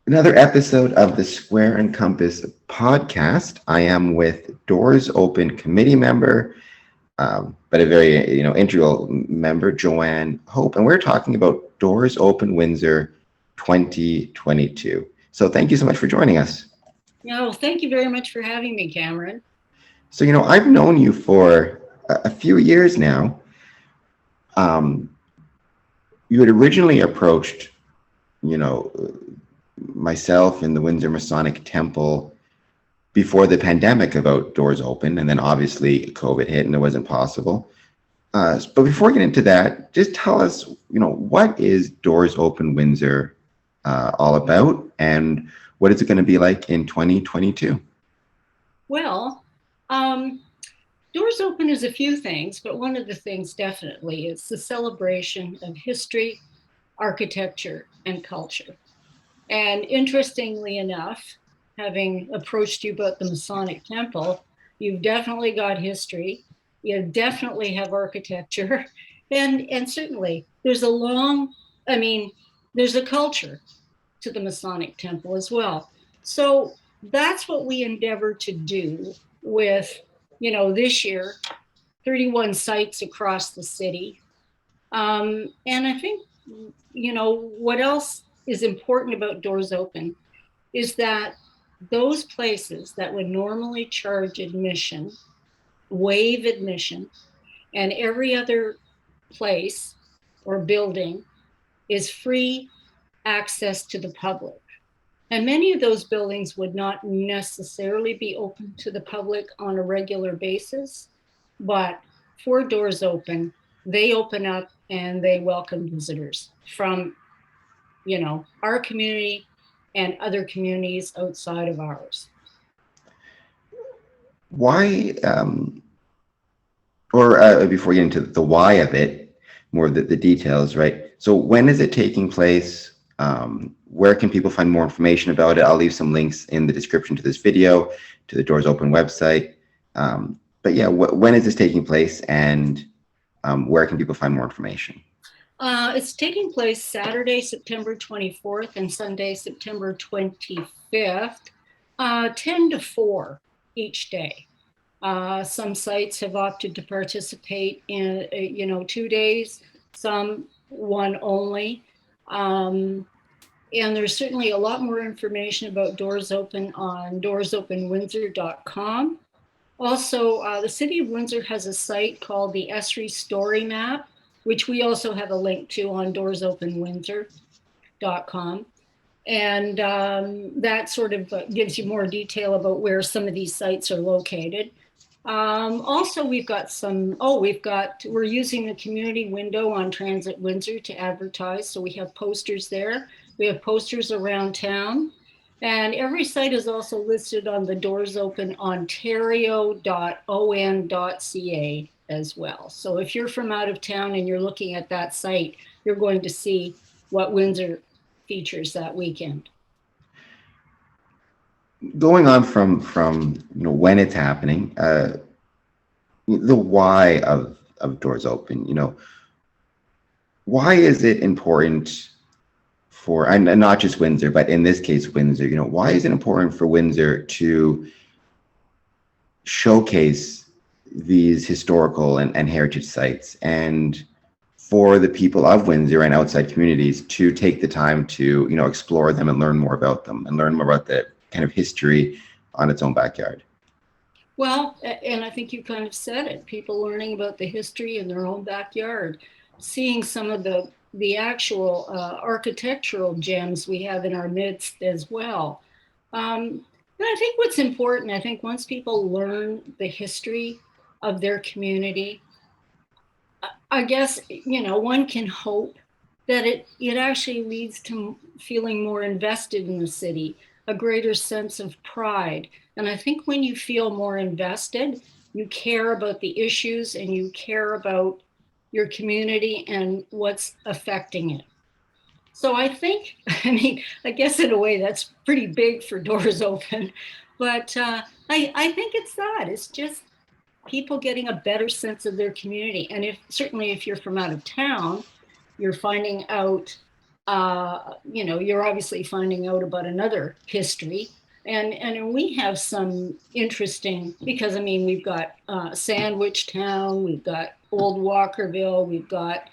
Another episode of the Square and Compass podcast. I am with Doors Open committee member, but a very integral member, Joanne Hope, and we're talking about Doors Open Windsor 2022. So thank you so much for joining us. No, thank you very much for having me, Cameron. So I've known you for a few years now. Um, you had originally approached, you know, myself in the Windsor Masonic Temple before the pandemic about Doors Open, and then obviously COVID hit and it wasn't possible. But before we get into that, just tell us, what is Doors Open Windsor all about, and what is it going to be like in 2022? Well, um, Doors Open is a few things, but one of the things definitely is the celebration of history, architecture, and culture. And interestingly enough, having approached you about the Masonic Temple, you've definitely got history, you definitely have architecture, and certainly I mean, there's a culture to the Masonic Temple as well. So that's what we endeavor to do with, this year, 31 sites across the city. And I think, what else is important about Doors Open is that those places that would normally charge admission, waive admission, and every other place or building is free access to the public. And many of those buildings would not necessarily be open to the public on a regular basis, but for Doors Open, they open up and they welcome visitors from, our community and other communities outside of ours. Why, or before we get into the why of it, more of the details, right? So when is it taking place? Where can people find more information about it? I'll leave some links in the description to this video, to the Doors Open website. But yeah, when is this taking place, and where can people find more information? It's taking place Saturday, September 24th and Sunday, September 25th, 10 to 4 each day. Some sites have opted to participate in, 2 days, some one only. And there's certainly a lot more information about Doors Open on doorsopenwindsor.com. Also, the City of Windsor has a site called the Esri Story Map, which we also have a link to on doorsopenwindsor.com. And that sort of gives you more detail about where some of these sites are located. Also, we're using the community window on Transit Windsor to advertise. So we have posters there. We have posters around town. And every site is also listed on the Doors Open Ontario.on.ca as well. So if you're from out of town and you're looking at that site, you're going to see what Windsor features that weekend. Going on from when it's happening, the why of Doors Open. Why is it important for, and not just Windsor, but in this case Windsor? Why is it important for Windsor to showcase these historical and heritage sites, and for the people of Windsor and outside communities to take the time to explore them and learn more about them and learn more about the kind of history on its own backyard? Well, and I think you kind of said it, people learning about the history in their own backyard, seeing some of the actual architectural gems we have in our midst as well. And I think what's important, I think once people learn the history of their community, I guess, one can hope that it actually leads to feeling more invested in the city, a greater sense of pride. And I think when you feel more invested, you care about the issues and you care about your community and what's affecting it. So I think, I guess in a way that's pretty big for Doors Open, but I think it's that. It's just people getting a better sense of their community. And certainly if you're from out of town, you're finding out You're obviously finding out about another history. And we have some interesting, because I mean, we've got Sandwich Town, we've got Old Walkerville, we've got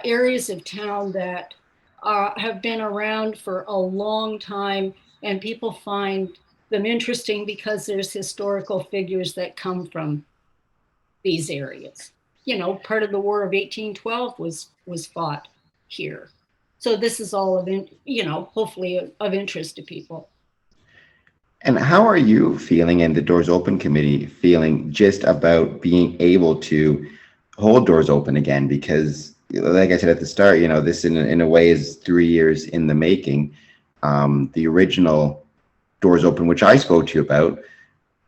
areas of town that have been around for a long time, and people find them interesting because there's historical figures that come from these areas. Part of the War of 1812 was fought here. So this is all hopefully of interest to people. And how are you feeling and the Doors Open committee feeling just about being able to hold doors open again? Because, like I said at the start, this in a way is 3 years in the making. The original Doors Open, which I spoke to you about,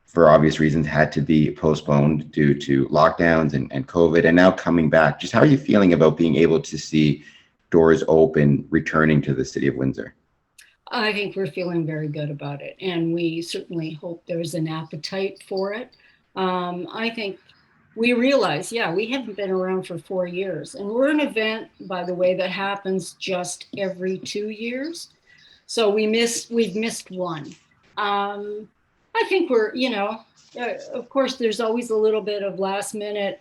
for obvious reasons, had to be postponed due to lockdowns and COVID, and now coming back. Just how are you feeling about being able to see Doors Open returning to the city of Windsor? I think we're feeling very good about it, and we certainly hope there's an appetite for it. I think we realize, yeah, we haven't been around for 4 years, and we're an event, by the way, that happens just every 2 years. So we've missed one. I think of course, there's always a little bit of last minute.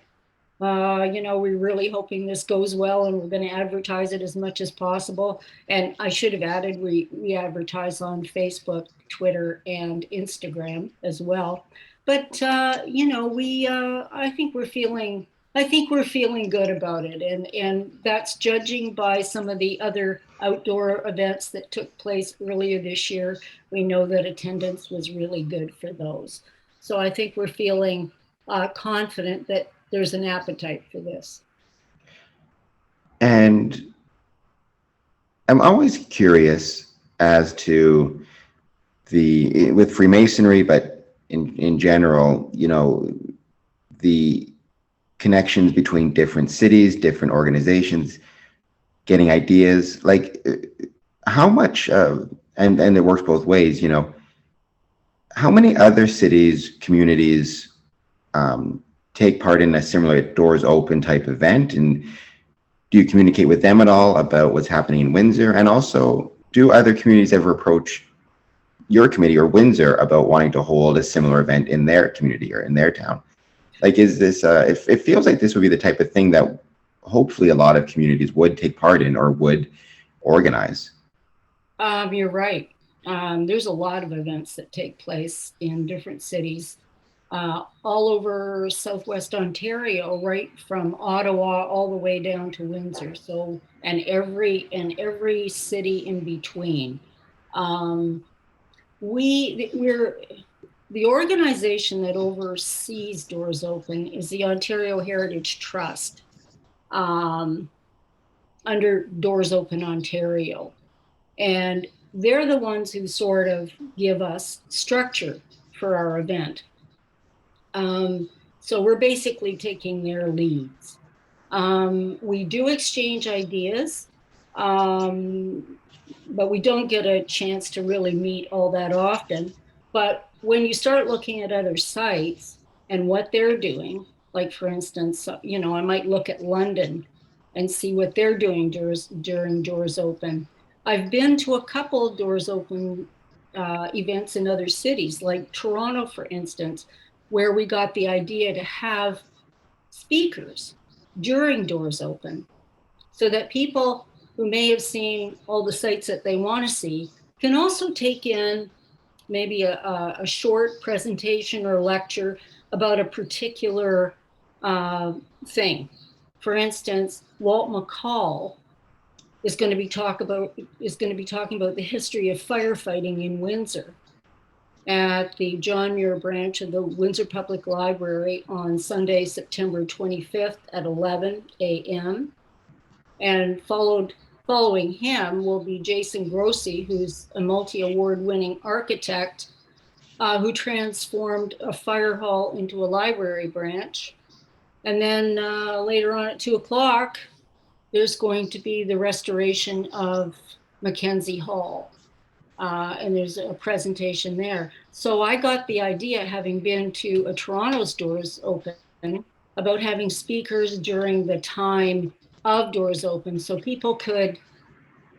We're really hoping this goes well, and we're going to advertise it as much as possible. And I should have added, we advertise on Facebook, Twitter, and Instagram as well. But I think we're feeling good about it, and that's judging by some of the other outdoor events that took place earlier this year. We know that attendance was really good for those. So I think we're feeling confident that there's an appetite for this. And I'm always curious as to with Freemasonry, but in general, the connections between different cities, different organizations, getting ideas, like how much, and it works both ways, how many other cities, communities take part in a similar Doors Open type event? And do you communicate with them at all about what's happening in Windsor? And also, do other communities ever approach your committee or Windsor about wanting to hold a similar event in their community or in their town? Like, is this, it feels like this would be the type of thing that hopefully a lot of communities would take part in or would organize. You're right. There's a lot of events that take place in different cities all over Southwest Ontario, right from Ottawa all the way down to Windsor. So, and every city in between. We're the organization that oversees Doors Open is the Ontario Heritage Trust, under Doors Open Ontario. And they're the ones who sort of give us structure for our event. So we're basically taking their leads. We do exchange ideas, but we don't get a chance to really meet all that often. But when you start looking at other sites and what they're doing, like for instance, I might look at London and see what they're doing during Doors Open. I've been to a couple of Doors Open events in other cities, like Toronto, for instance, where we got the idea to have speakers during Doors Open so that people who may have seen all the sites that they want to see can also take in maybe a short presentation or lecture about a particular thing. For instance, Walt McCall is going to be talking about the history of firefighting in Windsor at the John Muir branch of the Windsor Public Library on Sunday, September 25th at 11 a.m. And following him will be Jason Grossi, who's a multi-award-winning architect who transformed a fire hall into a library branch. And then later on at 2 o'clock, there's going to be the restoration of Mackenzie Hall. And there's a presentation there. So I got the idea, having been to a Toronto's Doors Open, about having speakers during the time of Doors Open so people could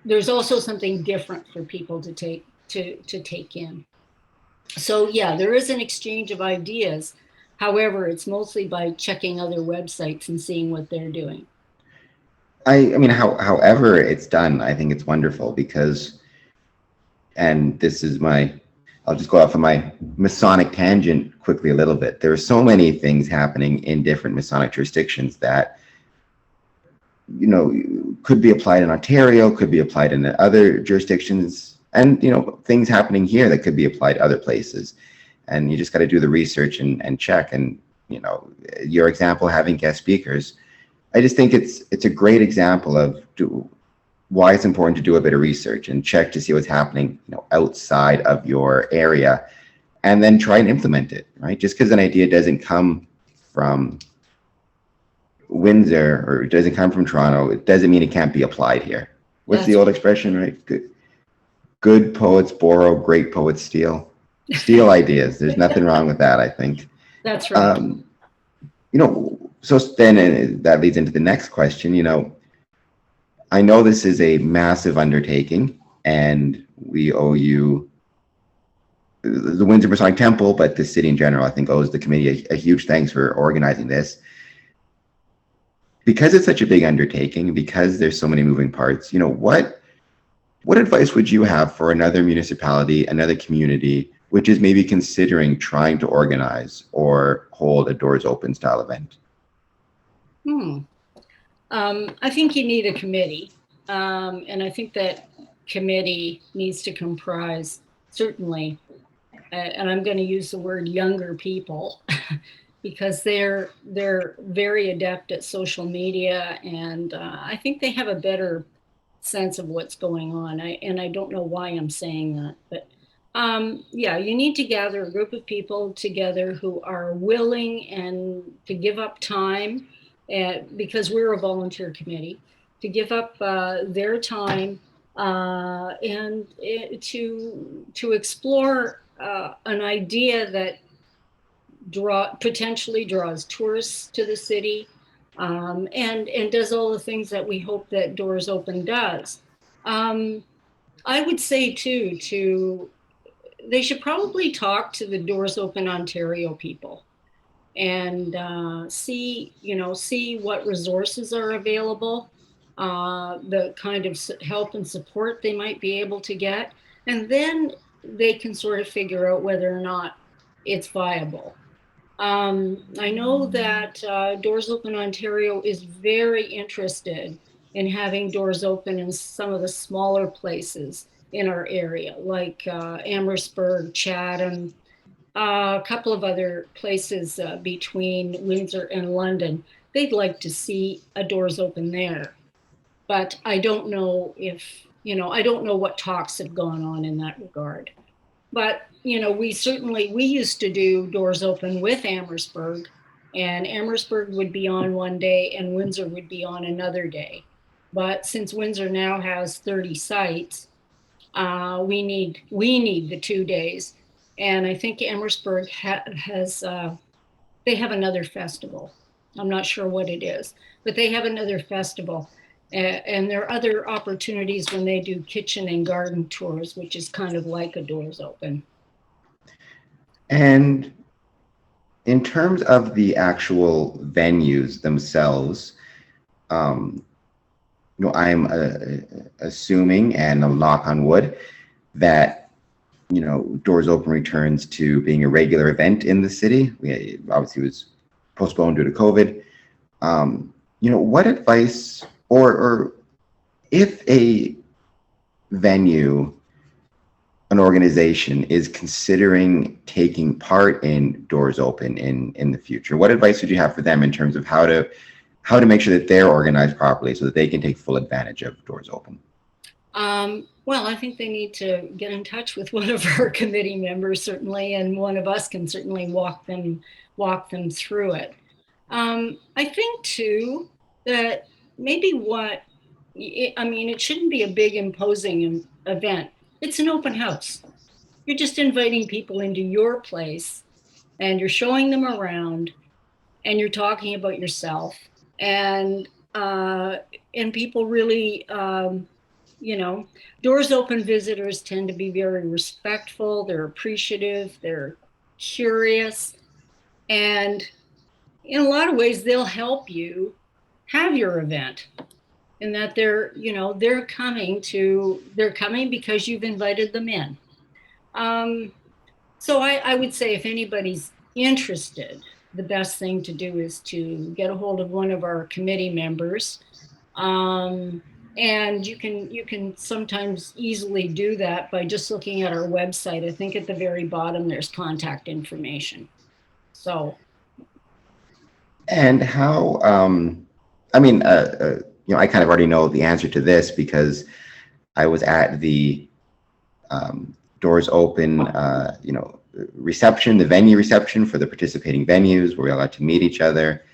there's also something different for people to take in. So yeah, there is an exchange of ideas. However, it's mostly by checking other websites and seeing what they're doing. I mean, however it's done, I think it's wonderful because, and this is my, I'll just go off of my Masonic tangent quickly a little bit. There are so many things happening in different Masonic jurisdictions that, you know, could be applied in Ontario, could be applied in other jurisdictions, and, you know, things happening here that could be applied other places. And you just got to do the research and check. And, you know, your example, having guest speakers, I just think it's a great example of why it's important to do a bit of research and check to see what's happening, you know, outside of your area, and then try and implement it. Right? Just because an idea doesn't come from Windsor or it doesn't come from Toronto, it doesn't mean it can't be applied here. What's the old expression, right? Good poets borrow, great poets steal. Steal ideas. There's nothing wrong with that, I think. That's right. You know, so then that leads into the next question. You know, I know this is a massive undertaking, and we owe you, the Windsor Masonic Temple, but the city in general, I think, owes the committee a huge thanks for organizing this. Because it's such a big undertaking, because there's so many moving parts, you know, what advice would you have for another municipality, another community, which is maybe considering trying to organize or hold a Doors Open style event? I think you need a committee. And I think that committee needs to comprise, certainly, and I'm going to use the word younger people, because they're very adept at social media, and I think they have a better sense of what's going on. And I don't know why I'm saying that, but yeah, you need to gather a group of people together who are willing and to give up time, because we're a volunteer committee, to give up their time and to explore an idea that potentially draws tourists to the city, and does all the things that we hope that Doors Open does. Um, I would say too, they should probably talk to the Doors Open Ontario people and see what resources are available, the kind of help and support they might be able to get, and then they can sort of figure out whether or not it's viable. I know that Doors Open Ontario is very interested in having doors open in some of the smaller places in our area, like Amherstburg, Chatham, a couple of other places between Windsor and London. They'd like to see a Doors Open there, but I don't know I don't know what talks have gone on in that regard. But we used to do Doors Open with Amherstburg, and Amherstburg would be on one day and Windsor would be on another day. But since Windsor now has 30 sites, we need the 2 days, and I think Amherstburg has they have another festival. I'm not sure what it is, but they have another festival. And there are other opportunities when they do kitchen and garden tours, which is kind of like a Doors Open. And in terms of the actual venues themselves, I'm assuming, and I'll knock on wood, that Doors Open returns to being a regular event in the city. Obviously, it was postponed due to COVID. What advice, or if a venue, an organization is considering taking part in Doors Open in the future, what advice would you have for them in terms of how to make sure that they're organized properly so that they can take full advantage of Doors Open? Well, I think they need to get in touch with one of our committee members, certainly, and one of us can certainly walk them through it. I think too that maybe it shouldn't be a big imposing event. It's an open house. You're just inviting people into your place, and you're showing them around, and you're talking about yourself, and people really you know, Doors Open visitors tend to be very respectful, they're appreciative, they're curious, and in a lot of ways, they'll help you have your event. And that they're coming because you've invited them in. Um, so I would say if anybody's interested, the best thing to do is to get a hold of one of our committee members. Um, and you can sometimes easily do that by just looking at our website. I think at the very bottom there's contact information. So And how, I mean, I kind of already know the answer to this because I was at the Doors Open, reception, the venue reception for the participating venues where we all got to meet each other,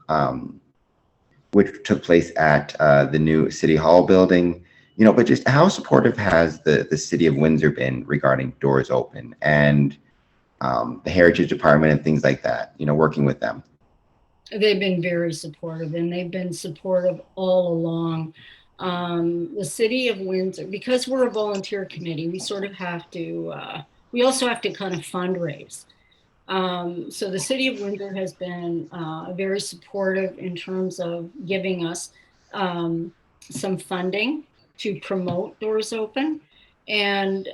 um, which took place at the new City Hall building. But just how supportive has the City of Windsor been regarding Doors Open and the Heritage Department and things like that, working with them? they've been very supportive, and they've been supportive all along. The city of Windsor, because we're a volunteer committee, we sort of have to, we also have to kind of fundraise. So the city of Windsor has been very supportive in terms of giving us some funding to promote Doors Open. And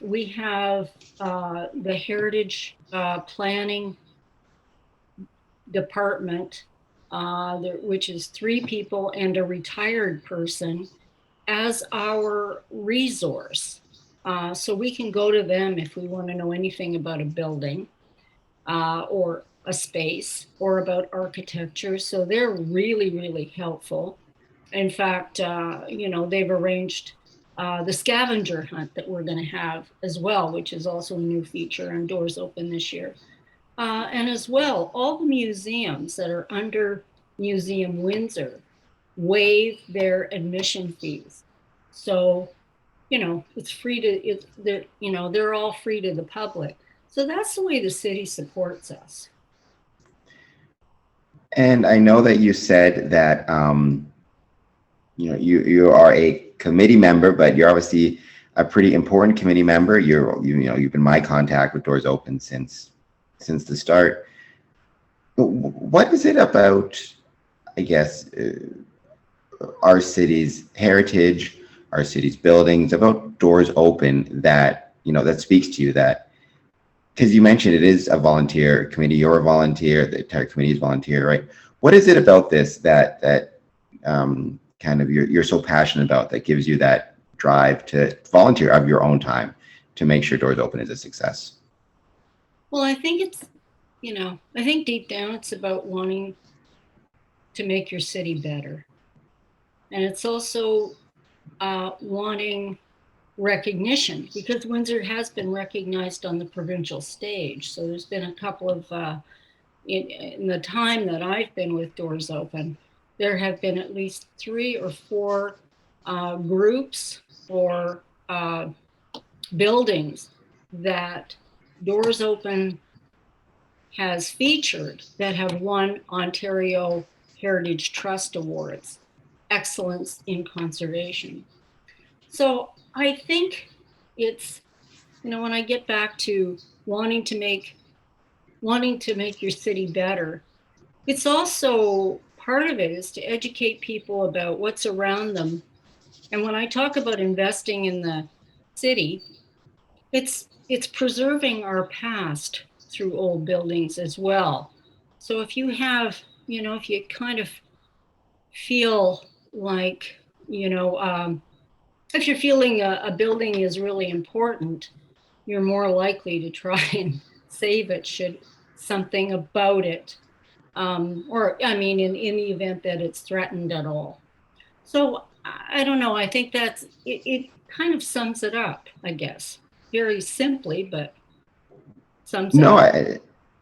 we have the Heritage Planning Department, which is 3 people and a retired person, as our resource. So we can go to them if we want to know anything about a building or a space or about architecture. So they're really, really helpful. In fact, they've arranged the scavenger hunt that we're going to have as well, which is also a new feature on Doors Open this year. And as well, all the museums that are under Museum Windsor waive their admission fees. So, it's free to, they're all free to the public. So that's the way the city supports us. And I know that you said that you are a committee member, but you're obviously a pretty important committee member. You've been my contact with Doors Open since the start. What is it about, I guess, our city's heritage, our city's buildings, about Doors Open that speaks to you? That, because you mentioned it is a volunteer committee, you're a volunteer, the entire committee is volunteer, right? What is it about this that kind of you're so passionate about, that gives you that drive to volunteer of your own time to make sure Doors Open is a success? Well, I think I think deep down it's about wanting to make your city better. And it's also wanting recognition, because Windsor has been recognized on the provincial stage. So there's been a couple of, in the time that I've been with Doors Open, there have been at least 3 or 4 groups or buildings that Doors Open has featured that have won Ontario Heritage Trust Awards, Excellence in Conservation. So I think it's, when I get back to wanting to make your city better, it's also part of it is to educate people about what's around them. And when I talk about investing in the city, it's preserving our past through old buildings as well. So if you have, if you kind of feel like, if you're feeling a building is really important, you're more likely to try and save it should something about it, or I mean, in the event that it's threatened at all. So I don't know. I think it kind of sums it up, I guess. Very simply, but sums it No, up.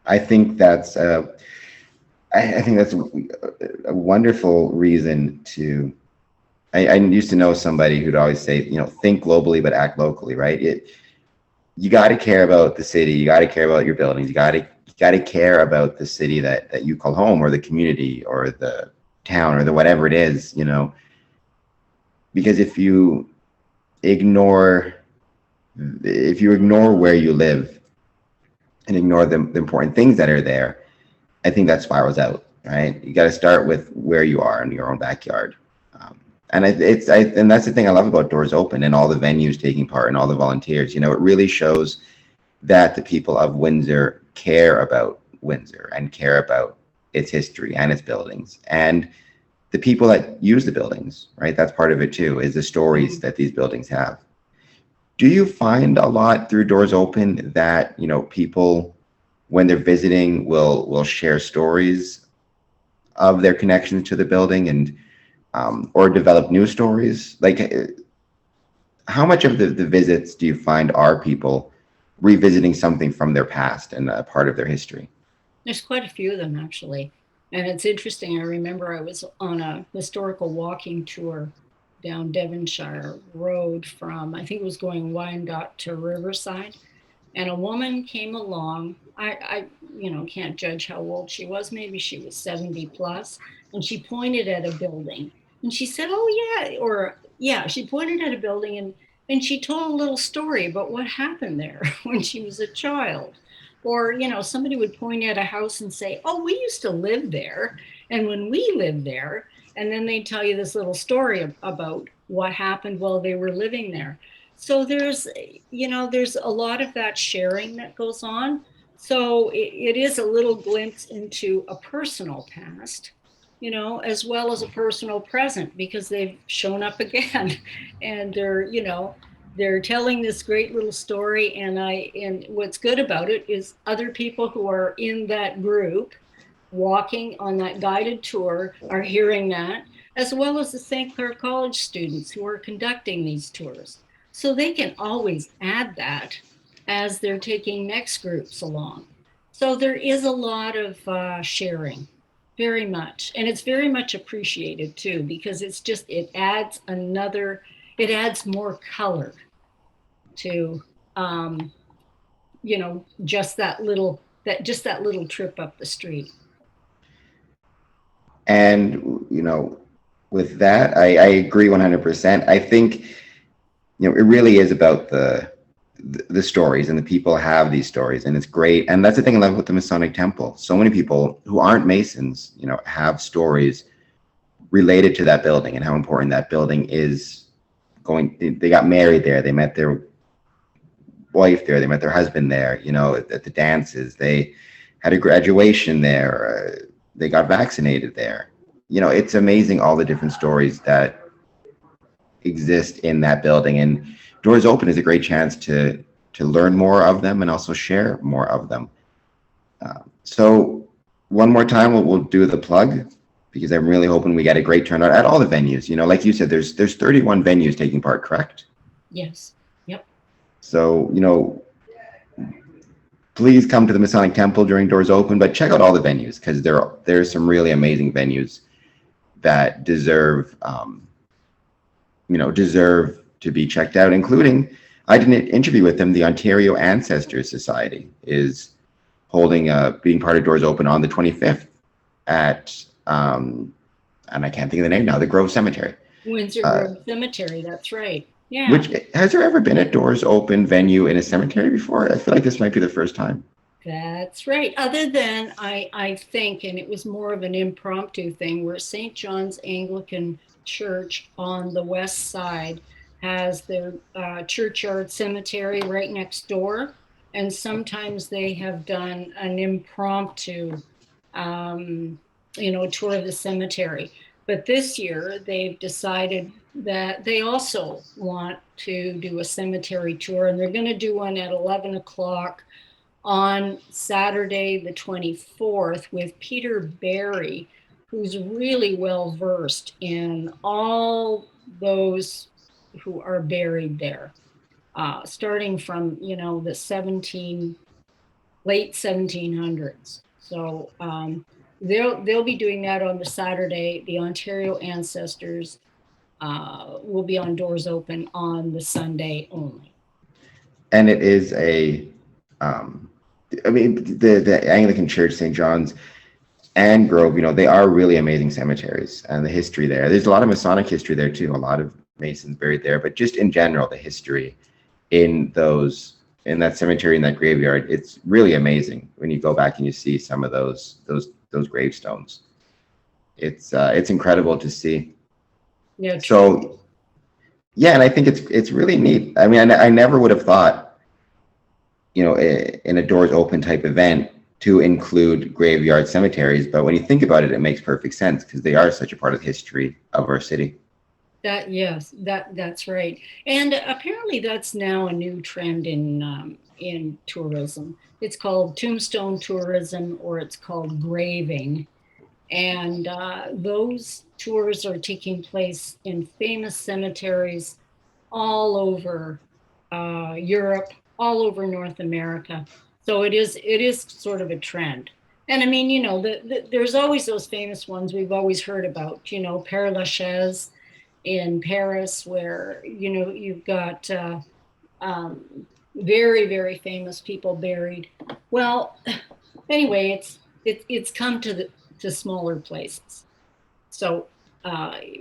I think that's I think that's a wonderful reason to. I used to know somebody who'd always say, think globally but act locally, right? You got to care about the city, you got to care about your buildings, you got to care about the city that you call home, or the community or the town or the whatever it is, because ignore if you ignore where you live and ignore the important things that are there, I think that spirals out, right? You got to start with where you are in your own backyard. And and that's the thing I love about Doors Open and all the venues taking part and all the volunteers. You know, it really shows that the people of Windsor care about Windsor and care about its history and its buildings. And the people that use the buildings, right? That's part of it too, is the stories that these buildings have. Do you find a lot through Doors Open that, you know, people when they're visiting will share stories of their connections to the building and or develop new stories? Like, how much of the visits do you find are people revisiting something from their past and a part of their history? There's quite a few of them, actually. And it's interesting. I remember I was on a historical walking tour down Devonshire Road from, I think it was going Wyandotte to Riverside. And a woman came along. I can't judge how old she was. Maybe she was 70 plus. And she pointed at a building and she said, "Oh, yeah." Or, yeah, she pointed at a building and she told a little story about what happened there when she was a child. Or, somebody would point at a house and say, "Oh, we used to live there. And when we lived there," and then they'd tell you this little story about what happened while they were living there. So there's a lot of that sharing that goes on. So it is a little glimpse into a personal past, as well as a personal present, because they've shown up again and they're telling this great little story. And what's good about it is other people who are in that group walking on that guided tour are hearing that, as well as the St. Clair College students who are conducting these tours. So they can always add that as they're taking next groups along. So there is a lot of sharing, very much. And it's very much appreciated too, because it adds more color to, just that little trip up the street. And, with that, I agree 100%. I think, it really is about the stories, and the people have these stories, and it's great. And that's the thing I love with the Masonic Temple. So many people who aren't Masons, have stories related to that building and how important that building is. They got married there, they met their wife there, they met their husband there, at the dances, they had a graduation there, they got vaccinated there. It's amazing all the different stories that exist in that building, and Doors Open is a great chance to learn more of them and also share more of them. So one more time, we'll do the plug, because I'm really hoping we get a great turnout at all the venues. Like you said, there's 31 venues taking part, correct? Yes. Yep. So, please come to the Masonic Temple during Doors Open, but check out all the venues, because there's some really amazing venues that deserve to be checked out, including, I did an interview with them. The Ontario Ancestors Society is being part of Doors Open on the 25th at, and I can't think of the name now, the Grove Cemetery. Windsor Grove Cemetery, that's right. Yeah. Has there ever been a Doors Open venue in a cemetery before? I feel like this might be the first time. That's right. Other than, I think, and it was more of an impromptu thing, where St. John's Anglican Church on the west side has their churchyard cemetery right next door. And sometimes they have done an impromptu, tour of the cemetery. But this year they've decided that they also want to do a cemetery tour, and they're going to do one at 11 o'clock on Saturday, the 24th, with Peter Barry, who's really well versed in all those who are buried there, starting from, the late 1700s. So they'll be doing that on the Saturday. The Ontario Ancestors will be on Doors Open on the Sunday only. And it is the Anglican Church, St. John's and Grove, they are really amazing cemeteries, and the history there. There's a lot of Masonic history there too. A lot of Masons buried there, but just in general, the history in that cemetery, in that graveyard, it's really amazing when you go back and you see some of those gravestones. It's incredible to see. Yeah. So yeah, and I think it's really neat. I mean, I never would have thought, in a Doors Open type event to include graveyard cemeteries, but when you think about it, it makes perfect sense because they are such a part of the history of our city. Yes, that's right. And apparently that's now a new trend in tourism. It's called tombstone tourism, or it's called graving. And those tours are taking place in famous cemeteries all over Europe, all over North America. So it is sort of a trend. And I mean, there's always those famous ones we've always heard about, Père Lachaise in Paris, where, you've got um, very, very famous people buried. Well, anyway, it's come to smaller places. So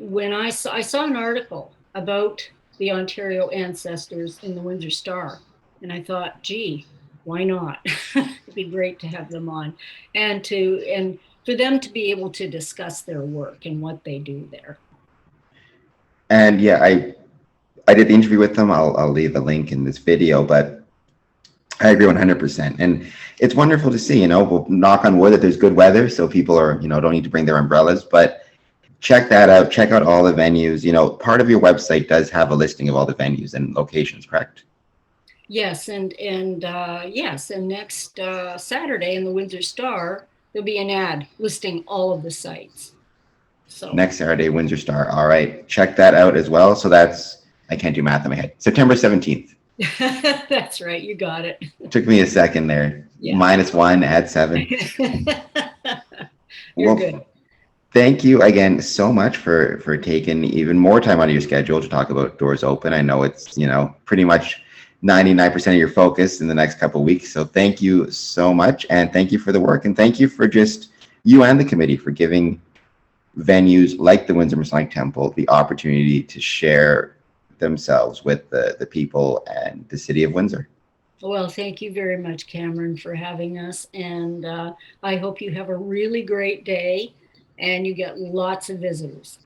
when I saw an article about the Ontario ancestors in the Windsor Star, and I thought, gee, why not? It'd be great to have them on, and for them to be able to discuss their work and what they do there. And yeah, I did the interview with them. I'll leave a link in this video, but I agree 100%. And it's wonderful to see, we'll knock on wood that there's good weather, so people are, don't need to bring their umbrellas, but check that out. Check out all the venues. Part of your website does have a listing of all the venues and locations, correct? Yes, and next Saturday in the Windsor Star, there'll be an ad listing all of the sites. So Next Saturday, Windsor Star. All right, check that out as well. So I can't do math in my head. September 17th. That's right, you got it. Took me a second there. Yeah. -1, add 7. You're good. Thank you again so much for taking even more time out of your schedule to talk about Doors Open. I know it's, pretty much 99% of your focus in the next couple of weeks. So thank you so much. And thank you for the work. And thank you for just you and the committee for giving venues like the Windsor Masonic Temple the opportunity to share themselves with the people and the city of Windsor. Well, thank you very much, Cameron, for having us. And I hope you have a really great day and you get lots of visitors.